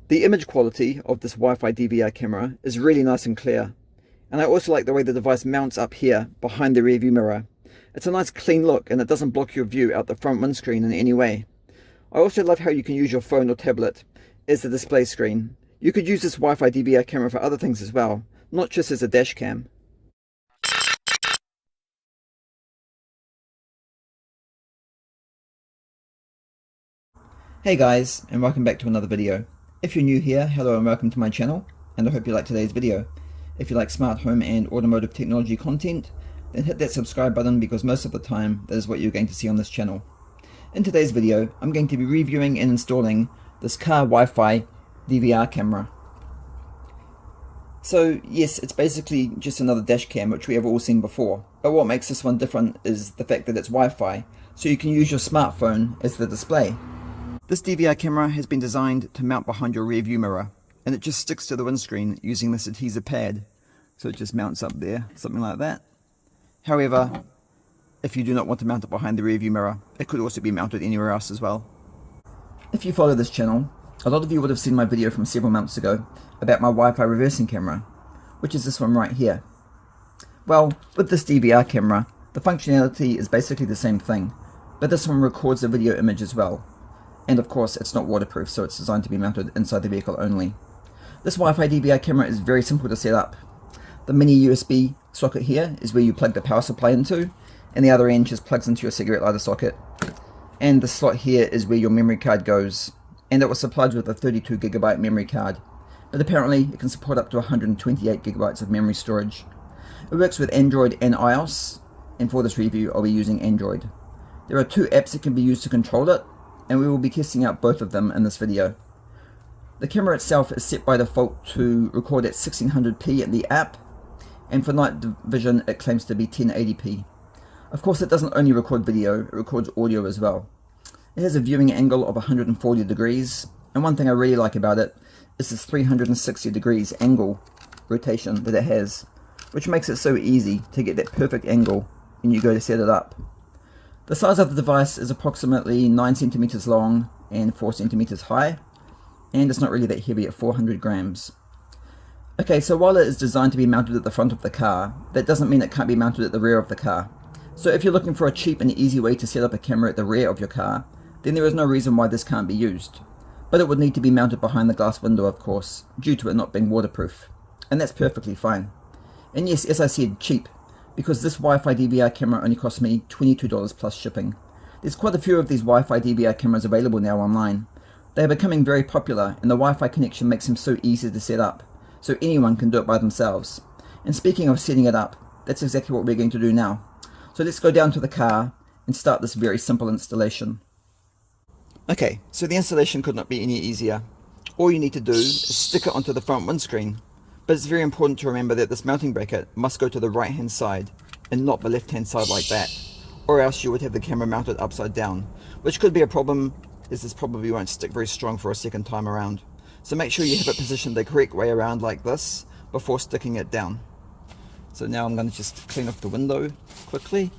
The image quality of this Wi-Fi DVR camera is really nice and clear, and I also like the way the device mounts up here behind the rear view mirror. It's a nice clean look and it doesn't block your view out the front windscreen in any way. I also love how you can use your phone or tablet as the display screen. You could use this Wi-Fi DVR camera for other things as well, not just as a dash cam. Hey guys, and welcome back to another video. If you're new here, hello and welcome to my channel, and I hope you like today's video. If you like smart home and automotive technology content, then hit that subscribe button because most of the time that is what you're going to see on this channel. In today's video, I'm going to be reviewing and installing this car Wi-Fi DVR camera. So yes, it's basically just another dash cam which we have all seen before, but what makes this one different is the fact that it's Wi-Fi, so you can use your smartphone as the display. This DVR camera has been designed to mount behind your rear view mirror, and it just sticks to the windscreen using this adhesive pad. So it just mounts up there, something like that. However, if you do not want to mount it behind the rear view mirror, it could also be mounted anywhere else as well. If you follow this channel, a lot of you would have seen my video from several months ago about my Wi-Fi reversing camera, which is this one right here. Well, with this DVR camera, the functionality is basically the same thing, but this one records the video image as well. And of course, it's not waterproof, so it's designed to be mounted inside the vehicle only. This Wi-Fi DVR camera is very simple to set up. The mini USB socket here is where you plug the power supply into, and the other end just plugs into your cigarette lighter socket. And the slot here is where your memory card goes, and it was supplied with a 32GB memory card, but apparently it can support up to 128GB of memory storage. It works with Android and iOS, and for this review I'll be using Android. There are two apps that can be used to control it, and we will be testing out both of them in this video. The camera itself is set by default to record at 1600p in the app, and for night vision it claims to be 1080p. Of course, it doesn't only record video, it records audio as well. It has a viewing angle of 140 degrees, and one thing I really like about it is this 360 degrees angle rotation that it has, which makes it so easy to get that perfect angle when you go to set it up. The size of the device is approximately 9 centimeters long and 4 centimeters high, and it's not really that heavy at 400 grams. Okay, so while it is designed to be mounted at the front of the car, that doesn't mean it can't be mounted at the rear of the car. So if you're looking for a cheap and easy way to set up a camera at the rear of your car, then there is no reason why this can't be used. But it would need to be mounted behind the glass window, of course, due to it not being waterproof. And that's perfectly fine. And yes, as I said, cheap, because this Wi-Fi DVR camera only cost me $22 plus shipping. There's quite a few of these Wi-Fi DVR cameras available now online. They are becoming very popular, and the Wi-Fi connection makes them so easy to set up, so anyone can do it by themselves. And speaking of setting it up, that's exactly what we're going to do now. So let's go down to the car and start this very simple installation. Okay, so the installation could not be any easier. All you need to do is stick it onto the front windscreen. But it's very important to remember that this mounting bracket must go to the right hand side and not the left hand side like that, or else you would have the camera mounted upside down, which could be a problem as this probably won't stick very strong for a second time around. So make sure you have it positioned the correct way around like this before sticking it down. So now I'm going to just clean off the window quickly.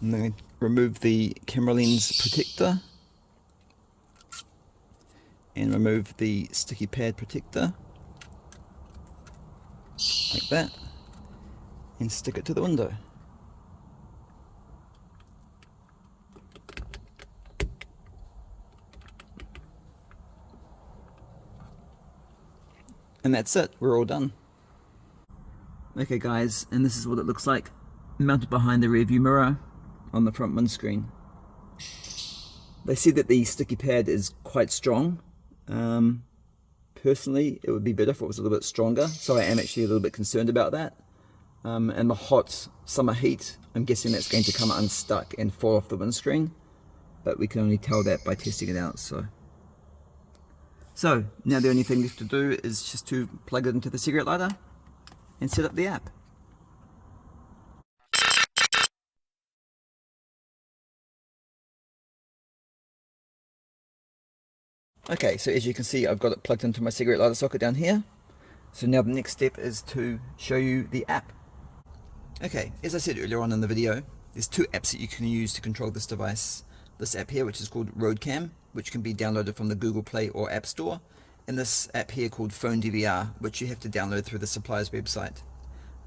I'm going to remove the camera lens protector and remove the sticky pad protector like that, and stick it to the window. And that's it, we're all done. Okay guys, and this is what it looks like mounted behind the rear view mirror on the front windscreen. They said that the sticky pad is quite strong. Personally, it would be better if it was a little bit stronger, so I am actually a little bit concerned about that. And the hot summer heat, I'm guessing that's going to come unstuck and fall off the windscreen, but we can only tell that by testing it out. So now the only thing left to do is just to plug it into the cigarette lighter and set up the app. Okay, so as you can see, I've got it plugged into my cigarette lighter socket down here. So now the next step is to show you the app. Okay, as I said earlier on in the video, there's two apps that you can use to control this device. this app here, which is called Roadcam, which can be downloaded from the Google Play or App Store, and this app here called Phone DVR, which you have to download through the supplier's website.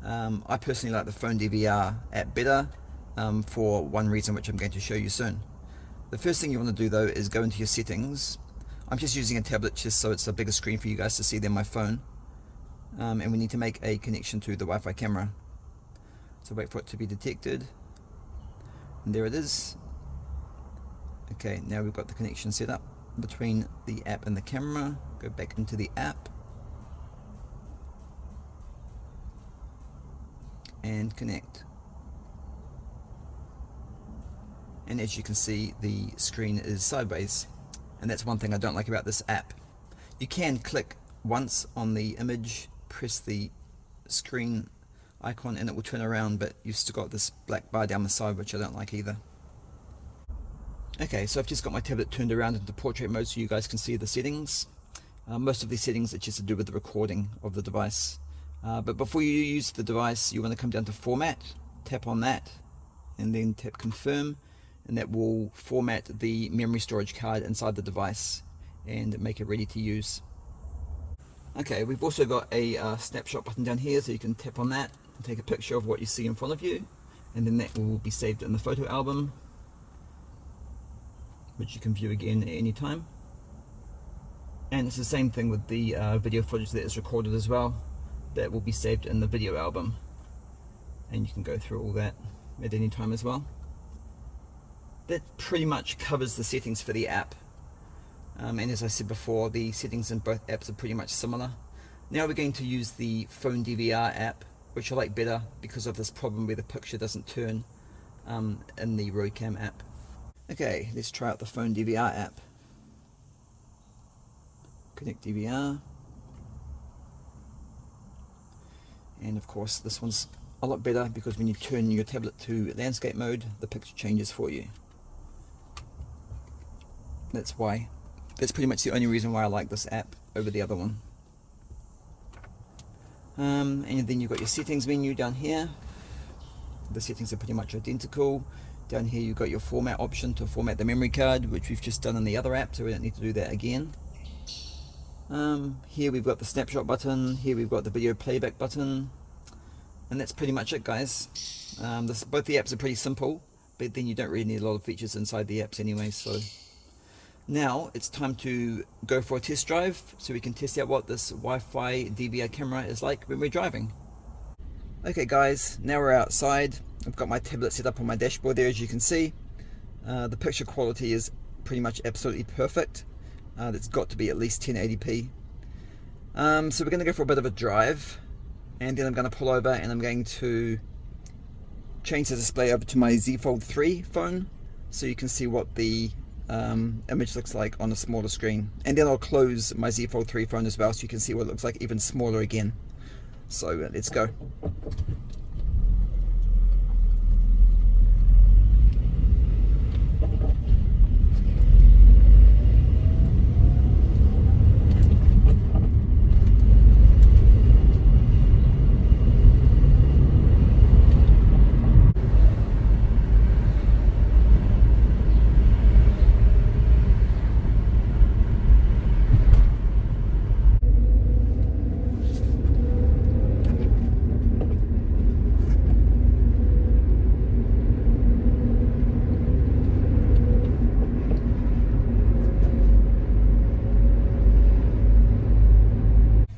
I personally like the Phone DVR app better for one reason, which I'm going to show you soon. The first thing you want to do though is go into your settings. I'm just using a tablet just so it's a bigger screen for you guys to see than my phone. And we need to make a connection to the Wi-Fi camera. So wait for it to be detected. And there it is. Okay, now we've got the connection set up between the app and the camera. Go back into the app. And connect. And as you can see, the screen is sideways. And that's one thing I don't like about this app. You can click once on the image, press the screen icon and it will turn around, but you've still got this black bar down the side, which I don't like either. Okay, so I've just got my tablet turned around into portrait mode so you guys can see the settings. Most of these settings are just to do with the recording of the device. But before you use the device, you want to come down to Format, tap on that, and then tap Confirm, and that will format the memory storage card inside the device and make it ready to use. Okay, we've also got a snapshot button down here, so you can tap on that and take a picture of what you see in front of you, and then that will be saved in the photo album, which you can view again at any time. And it's the same thing with the video footage that is recorded as well. That will be saved in the video album, and you can go through all that at any time as well. That pretty much covers the settings for the app. And as I said before, the settings in both apps are pretty much similar. Now we're going to use the Phone DVR app, which I like better because of this problem where the picture doesn't turn in the Roadcam app. Okay, let's try out the Phone DVR app. Connect DVR. And of course this one's a lot better because when you turn your tablet to landscape mode, the picture changes for you. That's pretty much the only reason why I like this app over the other one. And then you've got your settings menu down here. The settings are pretty much identical. Down here you've got your format option to format the memory card, which we've just done in the other app, so we don't need to do that again. Here we've got the snapshot button, here we've got the video playback button, and that's pretty much it, guys. Both the apps are pretty simple, but then you don't really need a lot of features inside the apps anyway. So now it's time to go for a test drive so we can test out what this Wi-Fi DVR camera is like when we're driving. Okay guys, now we're outside. I've got my tablet set up on my dashboard there, as you can see. The picture quality is pretty much absolutely perfect. It's got to be at least 1080p. So we're going to go for a bit of a drive, and then I'm going to pull over and I'm going to change the display over to my Z Fold 3 phone so you can see what the image looks like on a smaller screen. And then I'll close my Z Fold 3 phone as well so you can see what it looks like even smaller again. So let's go.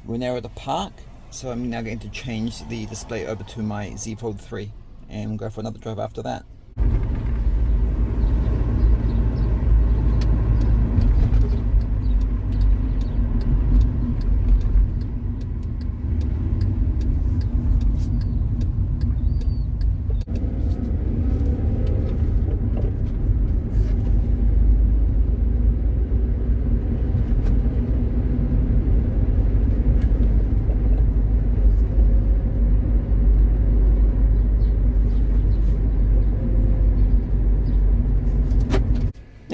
We're now at the park, so I'm now going to change the display over to my Z Fold 3 and go for another drive after that.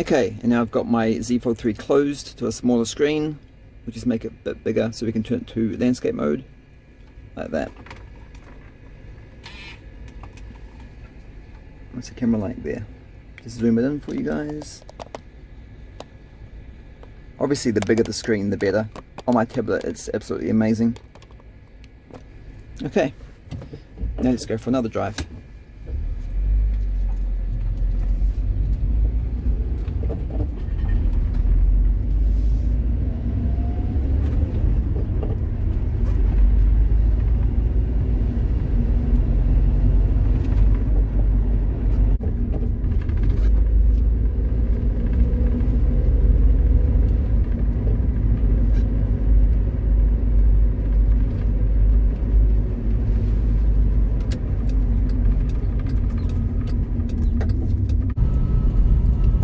Okay, and now I've got my Z Fold 3 closed to a smaller screen. We'll just make it a bit bigger so we can turn it to landscape mode, like that. What's the camera like there? Just zoom it in for you guys. Obviously the bigger the screen the better. On my tablet it's absolutely amazing. Okay, now let's go for another drive.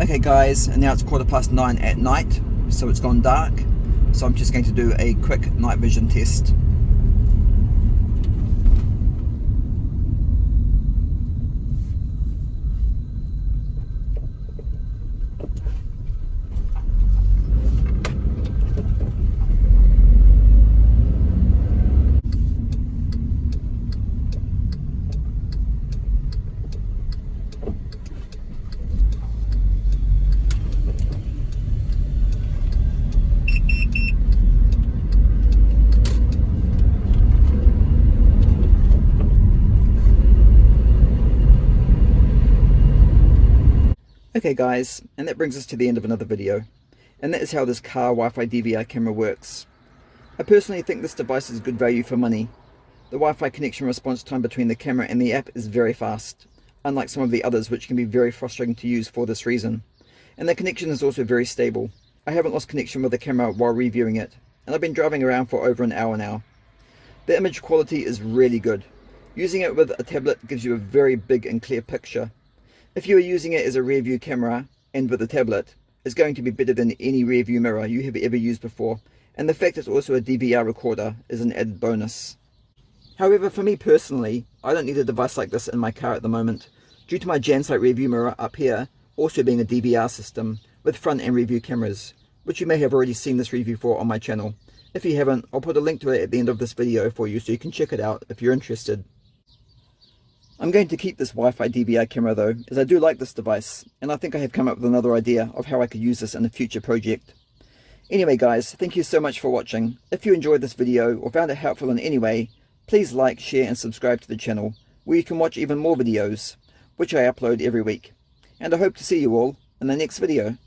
Okay guys, and now it's 9:15 at night, so it's gone dark, so I'm just going to do a quick night vision test. Okay guys, and that brings us to the end of another video, and that is how this car Wi-Fi DVR camera works. I personally think this device is good value for money. The Wi-Fi connection response time between the camera and the app is very fast, unlike some of the others which can be very frustrating to use for this reason. And the connection is also very stable. I haven't lost connection with the camera while reviewing it, and I've been driving around for over an hour now. The image quality is really good. Using it with a tablet gives you a very big and clear picture. If you are using it as a rear view camera and with a tablet, it's going to be better than any rear view mirror you have ever used before, and the fact it's also a DVR recorder is an added bonus. However, for me personally, I don't need a device like this in my car at the moment, due to my Jansight rear view mirror up here also being a DVR system with front and rear view cameras, which you may have already seen this review for on my channel. If you haven't, I'll put a link to it at the end of this video for you so you can check it out if you're interested. I'm going to keep this Wi-Fi DVR camera though, as I do like this device, and I think I have come up with another idea of how I could use this in a future project. Anyway guys, thank you so much for watching. If you enjoyed this video or found it helpful in any way, please like, share and subscribe to the channel, where you can watch even more videos, which I upload every week. And I hope to see you all in the next video.